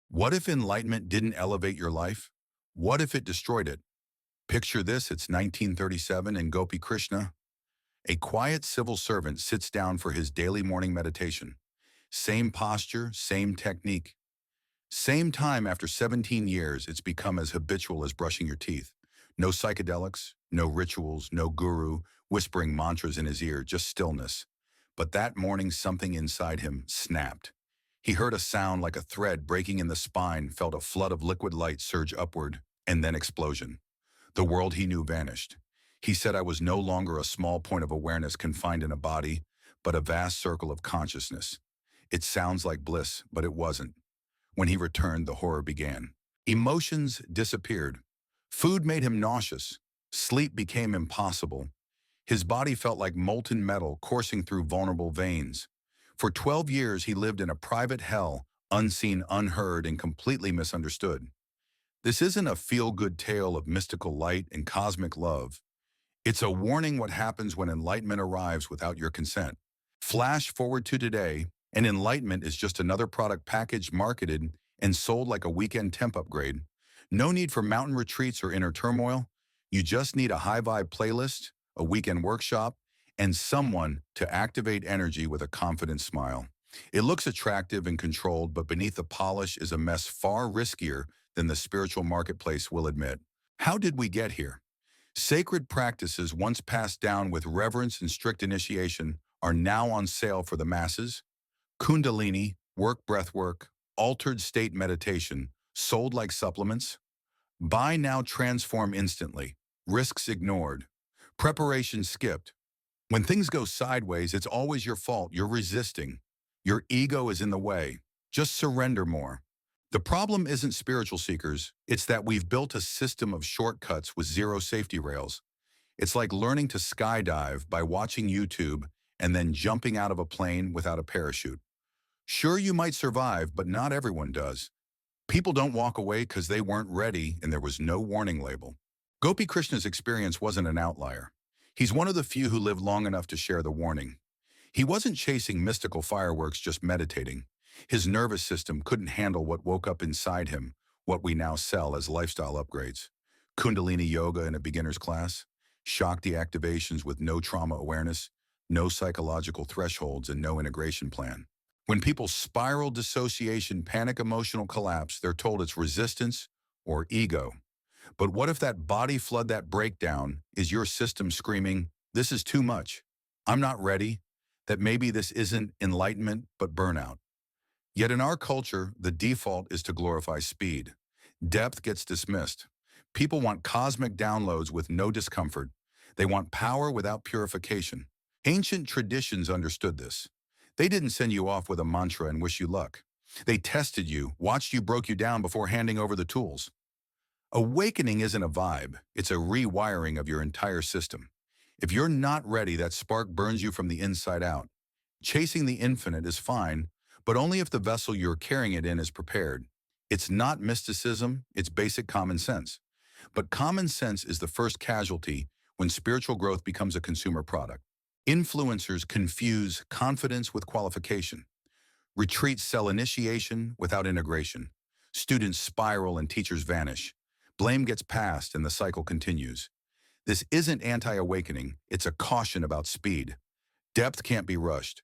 What if enlightenment didn't elevate your life? What if it destroyed it? Picture this, it's 1937 and Gopi Krishna, a quiet civil servant, sits down for his daily morning meditation. Same posture, same technique. Same time after 17 years, it's become as habitual as brushing your teeth. No psychedelics, no rituals, no guru, whispering mantras in his ear, just stillness. But that morning, something inside him snapped. He heard a sound like a thread breaking in the spine, felt a flood of liquid light surge upward, and then explosion. The world he knew vanished. He said, I was no longer a small point of awareness confined in a body, but a vast circle of consciousness. It sounds like bliss, but it wasn't. When he returned, the horror began. Emotions disappeared. Food made him nauseous. Sleep became impossible. His body felt like molten metal coursing through vulnerable veins. For 12 years, he lived in a private hell, unseen, unheard, and completely misunderstood. This isn't a feel-good tale of mystical light and cosmic love. It's a warning what happens when enlightenment arrives without your consent. Flash forward to today, and enlightenment is just another product packaged, marketed, and sold like a weekend temp upgrade. No need for mountain retreats or inner turmoil. You just need a high-vibe playlist, a weekend workshop, and someone to activate energy with a confident smile. It looks attractive and controlled, but beneath the polish is a mess far riskier than the spiritual marketplace will admit. How did we get here? Sacred practices once passed down with reverence and strict initiation are now on sale for the masses. Kundalini, work breathwork, altered state meditation, sold like supplements. Buy now, transform instantly. Risks ignored. Preparation skipped. When things go sideways, it's always your fault. You're resisting. Your ego is in the way. Just surrender more. The problem isn't spiritual seekers. It's that we've built a system of shortcuts with zero safety rails. It's like learning to skydive by watching YouTube and then jumping out of a plane without a parachute. Sure, you might survive, but not everyone does. People don't walk away because they weren't ready and there was no warning label. Gopi Krishna's experience wasn't an outlier. He's one of the few who lived long enough to share the warning. He wasn't chasing mystical fireworks, just meditating. His nervous system couldn't handle what woke up inside him, what we now sell as lifestyle upgrades. Kundalini yoga in a beginner's class, shock deactivations with no trauma awareness, no psychological thresholds, and no integration plan. When people spiral dissociation, panic, emotional collapse, they're told it's resistance or ego. But what if that body flood, that breakdown, is your system screaming, this is too much, I'm not ready, that maybe this isn't enlightenment but burnout? Yet in our culture, the default is to glorify speed. Depth gets dismissed. People want cosmic downloads with no discomfort. They want power without purification. Ancient traditions understood this. They didn't send you off with a mantra and wish you luck. They tested you, watched you, broke you down before handing over the tools. Awakening isn't a vibe, it's a rewiring of your entire system. If you're not ready, that spark burns you from the inside out. Chasing the infinite is fine, but only if the vessel you're carrying it in is prepared. It's not mysticism, it's basic common sense. But common sense is the first casualty when spiritual growth becomes a consumer product. Influencers confuse confidence with qualification. Retreats sell initiation without integration. Students spiral and teachers vanish. Blame gets passed and the cycle continues. This isn't anti-awakening, it's a caution about speed. Depth can't be rushed.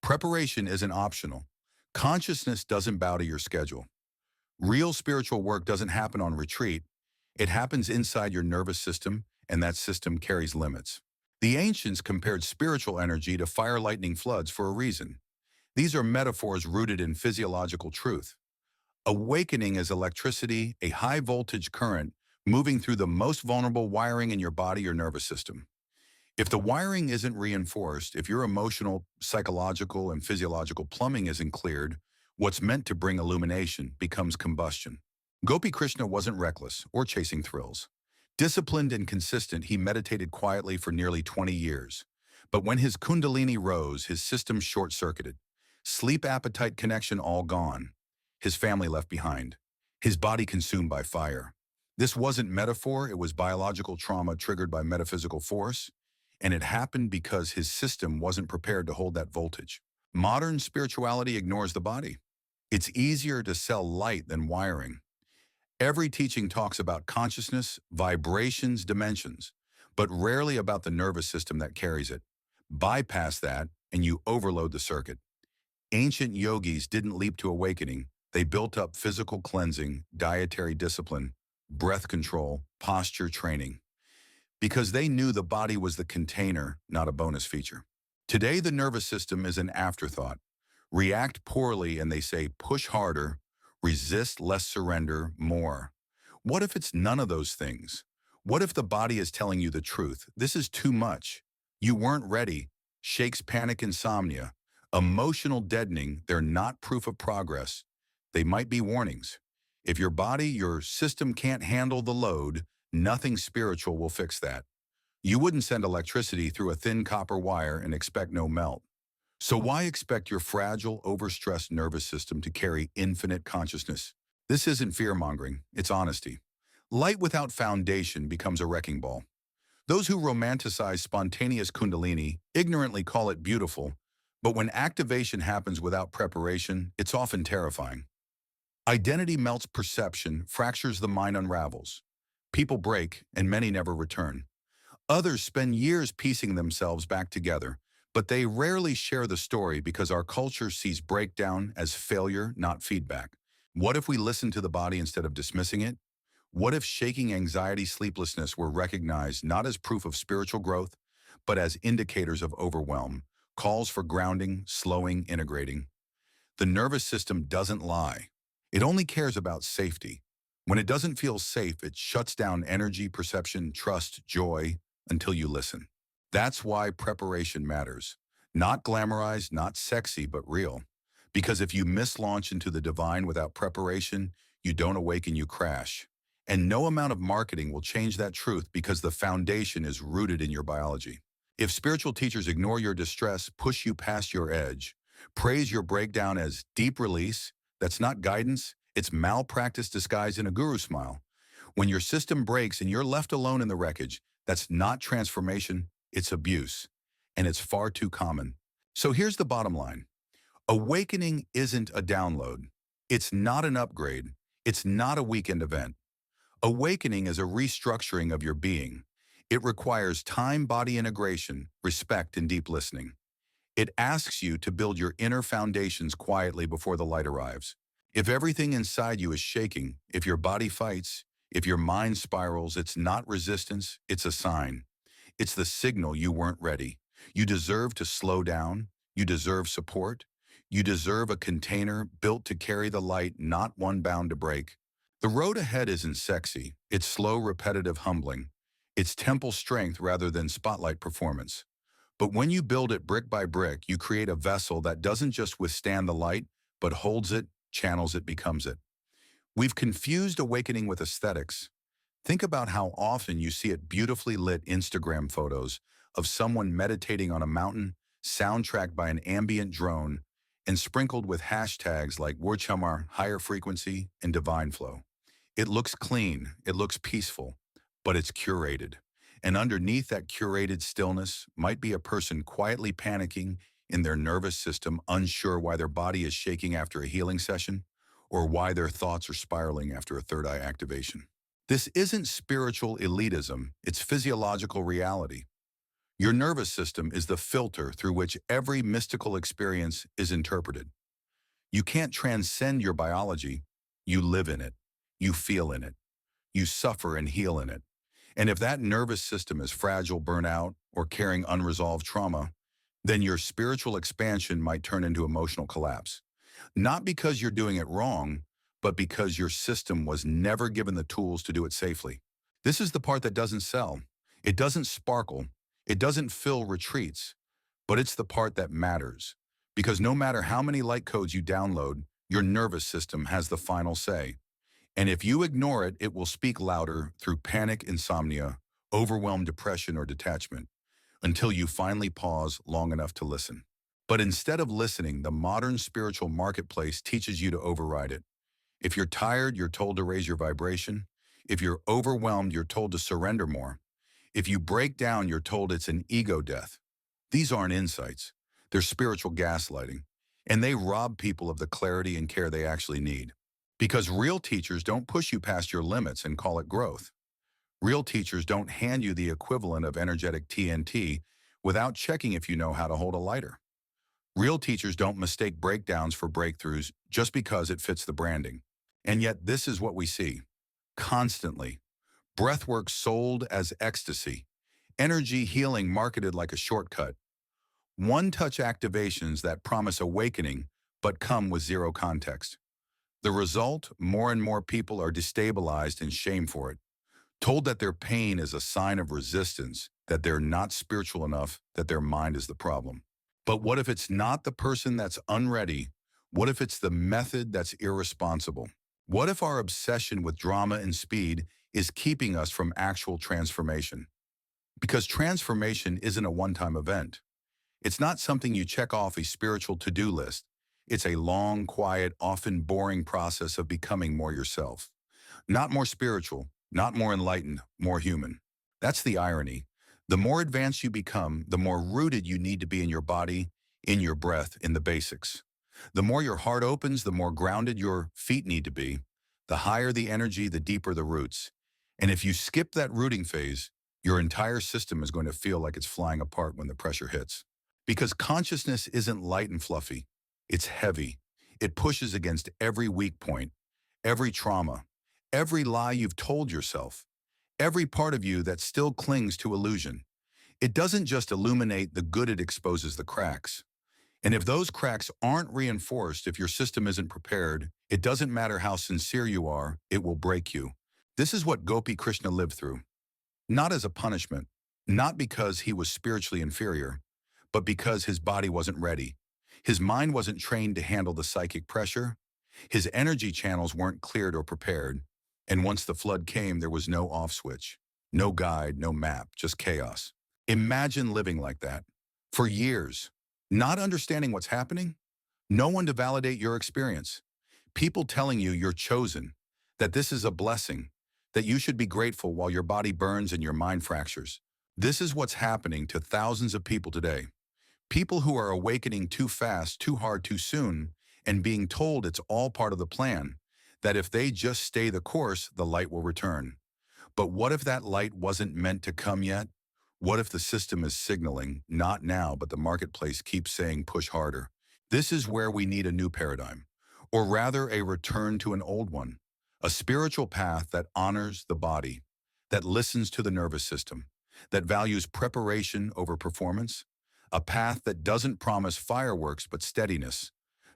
Preparation isn't optional. Consciousness doesn't bow to your schedule. Real spiritual work doesn't happen on retreat. It happens inside your nervous system, and that system carries limits. The ancients compared spiritual energy to fire lightning floods for a reason. These are metaphors rooted in physiological truth. Awakening is electricity, a high-voltage current moving through the most vulnerable wiring in your body or nervous system. If the wiring isn't reinforced, if your emotional, psychological, and physiological plumbing isn't cleared, what's meant to bring illumination becomes combustion. Gopi Krishna wasn't reckless or chasing thrills. Disciplined and consistent, he meditated quietly for nearly 20 years. But when his kundalini rose, his system short-circuited. Sleep, appetite, connection all gone. His family left behind. His body consumed by fire. This wasn't metaphor, it was biological trauma triggered by metaphysical force, and it happened because his system wasn't prepared to hold that voltage. Modern spirituality ignores the body. It's easier to sell light than wiring. Every teaching talks about consciousness, vibrations, dimensions, but rarely about the nervous system that carries it. Bypass that, and you overload the circuit. Ancient yogis didn't leap to awakening. They built up physical cleansing, dietary discipline, breath control, posture training, because they knew the body was the container, not a bonus feature. Today, the nervous system is an afterthought. React poorly and they say push harder, resist less, surrender more. What if it's none of those things? What if the body is telling you the truth? This is too much. You weren't ready. Shakes, panic, insomnia. Emotional deadening, they're not proof of progress. They might be warnings. If your body, your system can't handle the load, nothing spiritual will fix that. You wouldn't send electricity through a thin copper wire and expect no melt. So why expect your fragile, overstressed nervous system to carry infinite consciousness? This isn't fear-mongering, it's honesty. Light without foundation becomes a wrecking ball. Those who romanticize spontaneous kundalini ignorantly call it beautiful, but when activation happens without preparation, it's often terrifying. Identity melts perception, fractures the mind, unravels. People break, and many never return. Others spend years piecing themselves back together, but they rarely share the story because our culture sees breakdown as failure, not feedback. What if we listen to the body instead of dismissing it? What if shaking, anxiety, sleeplessness were recognized not as proof of spiritual growth, but as indicators of overwhelm, calls for grounding, slowing, integrating? The nervous system doesn't lie. It only cares about safety. When it doesn't feel safe, it shuts down energy, perception, trust, joy, until you listen. That's why preparation matters. Not glamorized, not sexy, but real. Because if you mislaunch into the divine without preparation, you don't awaken, you crash. And no amount of marketing will change that truth because the foundation is rooted in your biology. If spiritual teachers ignore your distress, push you past your edge, praise your breakdown as deep release, that's not guidance, it's malpractice disguised in a guru smile. When your system breaks and you're left alone in the wreckage, that's not transformation, it's abuse. And it's far too common. So here's the bottom line. Awakening isn't a download. It's not an upgrade. It's not a weekend event. Awakening is a restructuring of your being. It requires time-body integration, respect, and deep listening. It asks you to build your inner foundations quietly before the light arrives. If everything inside you is shaking, if your body fights, if your mind spirals, it's not resistance, it's a sign. It's the signal you weren't ready. You deserve to slow down. You deserve support. You deserve a container built to carry the light, not one bound to break. The road ahead isn't sexy. It's slow, repetitive, humbling. It's temple strength rather than spotlight performance. But when you build it brick by brick, you create a vessel that doesn't just withstand the light, but holds it, channels it, becomes it. We've confused awakening with aesthetics. Think about how often you see it beautifully lit Instagram photos of someone meditating on a mountain, soundtracked by an ambient drone, and sprinkled with hashtags like Wurchamar, higher frequency, and divine flow. It looks clean, it looks peaceful, but it's curated. And underneath that curated stillness might be a person quietly panicking in their nervous system, unsure why their body is shaking after a healing session, or why their thoughts are spiraling after a third eye activation. This isn't spiritual elitism, it's physiological reality. Your nervous system is the filter through which every mystical experience is interpreted. You can't transcend your biology, you live in it, you feel in it, you suffer and heal in it. And if that nervous system is fragile, burnout, or carrying unresolved trauma, then your spiritual expansion might turn into emotional collapse. Not because you're doing it wrong, but because your system was never given the tools to do it safely. This is the part that doesn't sell. It doesn't sparkle. It doesn't fill retreats. But it's the part that matters. Because no matter how many light codes you download, your nervous system has the final say. And if you ignore it, it will speak louder through panic, insomnia, overwhelmed depression, or detachment, until you finally pause long enough to listen. But instead of listening, the modern spiritual marketplace teaches you to override it. If you're tired, you're told to raise your vibration. If you're overwhelmed, you're told to surrender more. If you break down, you're told it's an ego death. These aren't insights. They're spiritual gaslighting. And they rob people of the clarity and care they actually need. Because real teachers don't push you past your limits and call it growth. Real teachers don't hand you the equivalent of energetic TNT without checking if you know how to hold a lighter. Real teachers don't mistake breakdowns for breakthroughs just because it fits the branding. And yet this is what we see. Constantly. Breathwork sold as ecstasy. Energy healing marketed like a shortcut. One-touch activations that promise awakening but come with zero context. The result, more and more people are destabilized and shamed for it, told that their pain is a sign of resistance, that they're not spiritual enough, that their mind is the problem. But what if it's not the person that's unready? What if it's the method that's irresponsible? What if our obsession with drama and speed is keeping us from actual transformation? Because transformation isn't a one-time event. It's not something you check off a spiritual to-do list. It's a long, quiet, often boring process of becoming more yourself. Not more spiritual, not more enlightened, more human. That's the irony. The more advanced you become, the more rooted you need to be in your body, in your breath, in the basics. The more your heart opens, the more grounded your feet need to be. The higher the energy, the deeper the roots. And if you skip that rooting phase, your entire system is going to feel like it's flying apart when the pressure hits. Because consciousness isn't light and fluffy. It's heavy. It pushes against every weak point, every trauma, every lie you've told yourself, every part of you that still clings to illusion. It doesn't just illuminate the good, it exposes the cracks. And if those cracks aren't reinforced, if your system isn't prepared, it doesn't matter how sincere you are, it will break you. This is what Gopi Krishna lived through. Not as a punishment, not because he was spiritually inferior, but because his body wasn't ready. His mind wasn't trained to handle the psychic pressure. His energy channels weren't cleared or prepared. And once the flood came, there was no off switch, no guide, no map, just chaos. Imagine living like that for years, not understanding what's happening, no one to validate your experience, people telling you you're chosen, that this is a blessing, that you should be grateful while your body burns and your mind fractures. This is what's happening to thousands of people today. People who are awakening too fast, too hard, too soon, and being told it's all part of the plan, that if they just stay the course, the light will return. But what if that light wasn't meant to come yet? What if the system is signaling, not now, but the marketplace keeps saying push harder? This is where we need a new paradigm, or rather a return to an old one, a spiritual path that honors the body, that listens to the nervous system, that values preparation over performance, a path that doesn't promise fireworks but steadiness,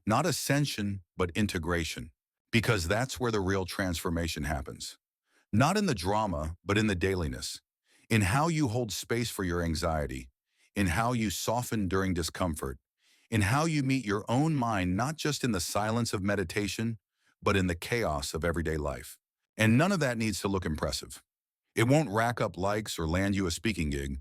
not ascension but integration, because that's where the real transformation happens. Not in the drama, but in the dailiness, in how you hold space for your anxiety, in how you soften during discomfort, in how you meet your own mind not just in the silence of meditation, but in the chaos of everyday life. And none of that needs to look impressive. It won't rack up likes or land you a speaking gig,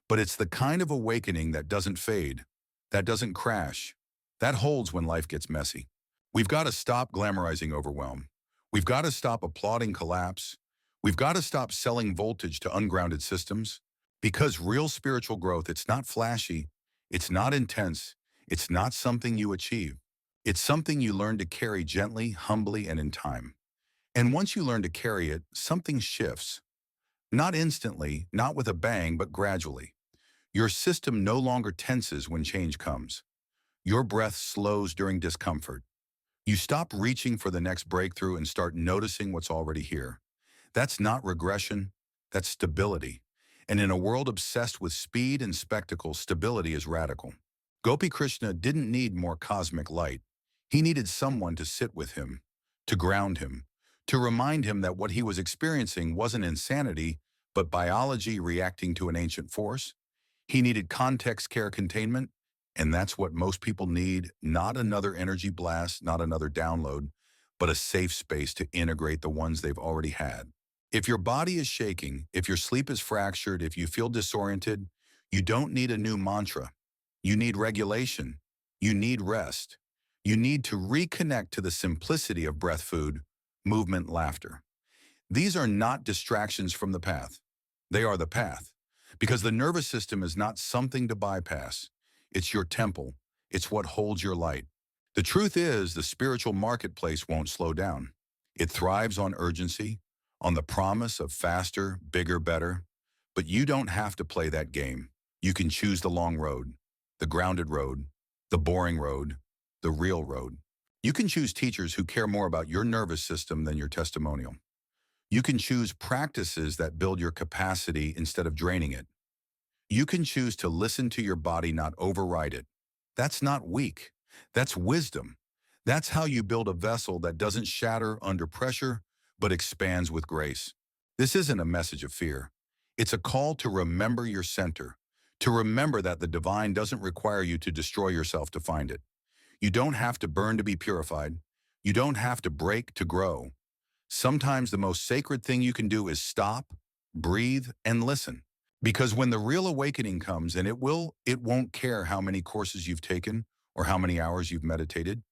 but it's the kind of awakening that doesn't fade, that doesn't crash, that holds when life gets messy. We've got to stop glamorizing overwhelm. We've got to stop applauding collapse. We've got to stop selling voltage to ungrounded systems. Because real spiritual growth, it's not flashy, it's not intense, it's not something you achieve. It's something you learn to carry gently, humbly, and in time. And once you learn to carry it, something shifts. Not instantly, not with a bang, but gradually. Your system no longer tenses when change comes. Your breath slows during discomfort. You stop reaching for the next breakthrough and start noticing what's already here. That's not regression, that's stability. And in a world obsessed with speed and spectacle, stability is radical. Gopi Krishna didn't need more cosmic light. He needed someone to sit with him, to ground him, to remind him that what he was experiencing wasn't insanity, but biology reacting to an ancient force. He needed context care containment, and that's what most people need, not another energy blast, not another download, but a safe space to integrate the ones they've already had. If your body is shaking, if your sleep is fractured, if you feel disoriented, you don't need a new mantra. You need regulation. You need rest. You need to reconnect to the simplicity of breath, food, movement, laughter. These are not distractions from the path. They are the path. Because the nervous system is not something to bypass. It's your temple. It's what holds your light. The truth is, the spiritual marketplace won't slow down. It thrives on urgency, on the promise of faster, bigger, better. But you don't have to play that game. You can choose the long road, the grounded road, the boring road, the real road. You can choose teachers who care more about your nervous system than your testimonial. You can choose practices that build your capacity instead of draining it. You can choose to listen to your body, not override it. That's not weak. That's wisdom. That's how you build a vessel that doesn't shatter under pressure, but expands with grace. This isn't a message of fear. It's a call to remember your center, to remember that the divine doesn't require you to destroy yourself to find it. You don't have to burn to be purified. You don't have to break to grow. Sometimes the most sacred thing you can do is stop, breathe, and listen. Because when the real awakening comes, and it won't care how many courses you've taken or how many hours you've meditated.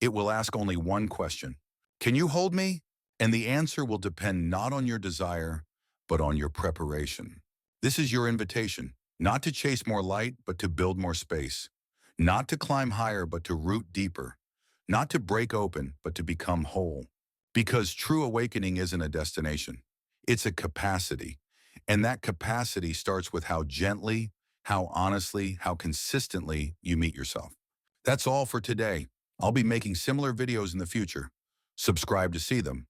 It will ask only one question. Can you hold me? And the answer will depend not on your desire, but on your preparation. This is your invitation, not to chase more light, but to build more space. Not to climb higher, but to root deeper. Not to break open, but to become whole. Because true awakening isn't a destination. It's a capacity. And that capacity starts with how gently, how honestly, how consistently you meet yourself. That's all for today. I'll be making similar videos in the future. Subscribe to see them.